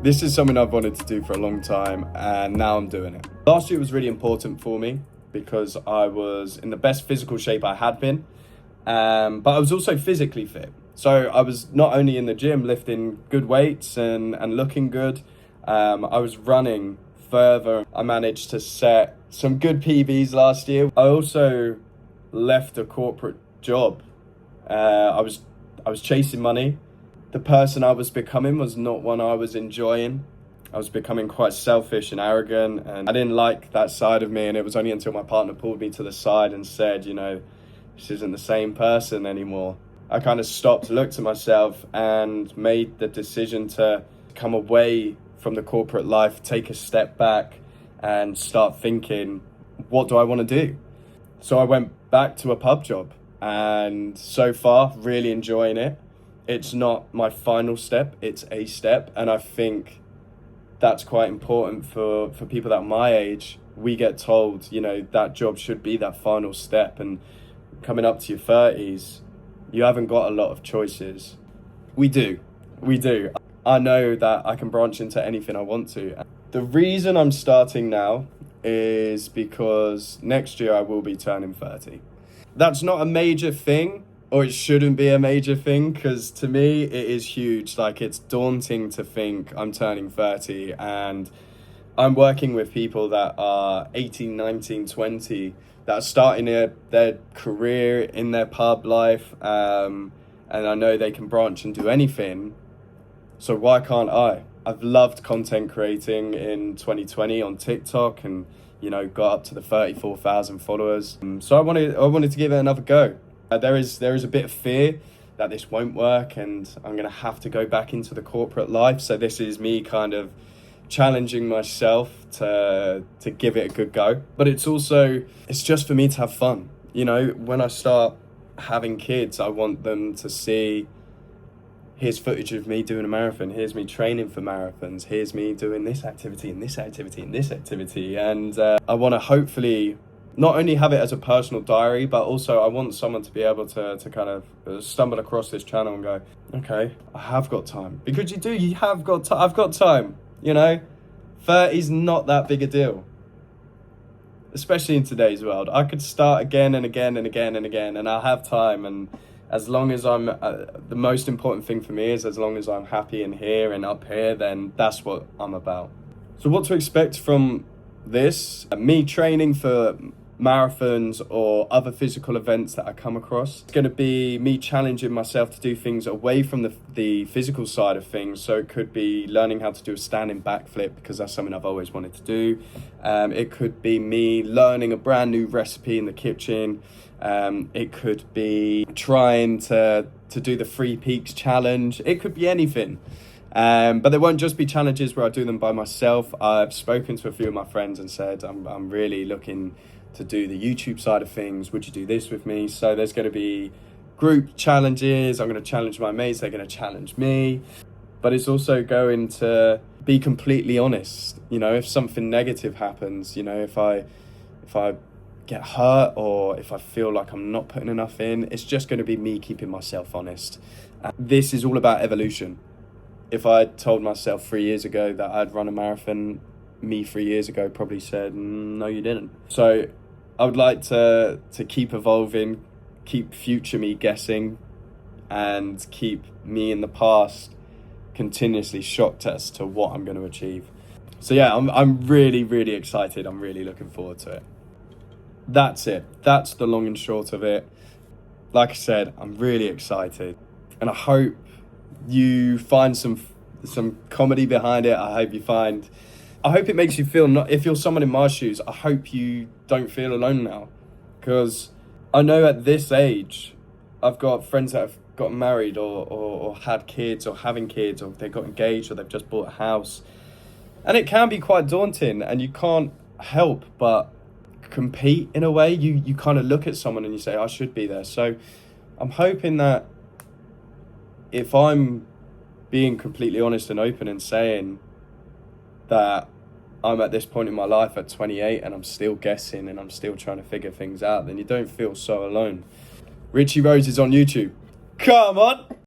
This is something I've wanted to do for a long time, and now I'm doing it. Last year was really important for me because I was in the best physical shape I had been, but I was also physically fit. So I was not only in the gym lifting good weights and looking good, I was running further. I managed to set some good PBs last year. I also left a corporate job. I was chasing money. The person I was becoming was not one I was enjoying. I was becoming quite selfish and arrogant, and I didn't like that side of me. And it was only until my partner pulled me to the side and said, this isn't the same person anymore. I kind of stopped, looked at myself, and made the decision to come away from the corporate life, take a step back, and start thinking, what do I want to do? So I went back to a pub job, and so far, really enjoying it. It's not my final step, it's a step, and I think that's quite important for people that are my age. We get told, that job should be that final step, and coming up to your 30s, you haven't got a lot of choices. We do. I know that I can branch into anything I want to. The reason I'm starting now is because next year I will be turning 30. That's not a major thing, or it shouldn't be a major thing, because to me it is huge. Like, it's daunting to think I'm turning 30 and I'm working with people that are 18, 19, 20 that are starting their career in their pub life, and I know they can branch and do anything. So why can't I? I've loved content creating in 2020 on TikTok, and got up to the 34,000 followers. So I wanted to give it another go. There is a bit of fear that this won't work and I'm going to have to go back into the corporate life. So this is me kind of challenging myself to give it a good go. But it's just for me to have fun. When I start having kids, I want them to see, here's footage of me doing a marathon, here's me training for marathons, here's me doing this activity and this activity and this activity. And I want to hopefully not only have it as a personal diary, but also I want someone to be able to kind of stumble across this channel and go, okay, I have got time. Because you have got time. I've got time, 30's not that big a deal. Especially in today's world. I could start again and again and again and again, and I'll have time. And as long as I'm, the most important thing for me is as long as I'm happy in here and up here, then that's what I'm about. So what to expect from this? Me training for marathons or other physical events that I come across. It's going to be me challenging myself to do things away from the physical side of things. So it could be learning how to do a standing backflip, because that's something I've always wanted to do. It could be me learning a brand new recipe in the kitchen. It could be trying to do the 3 Peaks challenge. It could be anything. But there won't just be challenges where I do them by myself. I've spoken to a few of my friends and said, I'm really looking to do the YouTube side of things. Would you do this with me? So there's going to be group challenges. I'm going to challenge my mates. They're going to challenge me. But it's also going to be completely honest. If something negative happens, if I get hurt or if I feel like I'm not putting enough in, it's just going to be me keeping myself honest. This is all about evolution. If I told myself 3 years ago that I'd run a marathon, me 3 years ago probably said, no, you didn't. So I would like to keep evolving, keep future me guessing, and keep me in the past continuously shocked as to what I'm going to achieve. So yeah, I'm really, really excited. I'm really looking forward to it. That's it. That's the long and short of it. Like I said, I'm really excited, and I hope you find some comedy behind it. I hope it makes you feel, if you're someone in my shoes, I hope you don't feel alone now. Because I know at this age, I've got friends that have gotten married or had kids or having kids, or they got engaged or they've just bought a house. And it can be quite daunting, and you can't help but compete in a way. You kind of look at someone and you say, I should be there. So I'm hoping that if I'm being completely honest and open and saying that I'm at this point in my life at 28 and I'm still guessing and I'm still trying to figure things out, then you don't feel so alone. Richie Rose is on YouTube. Come on!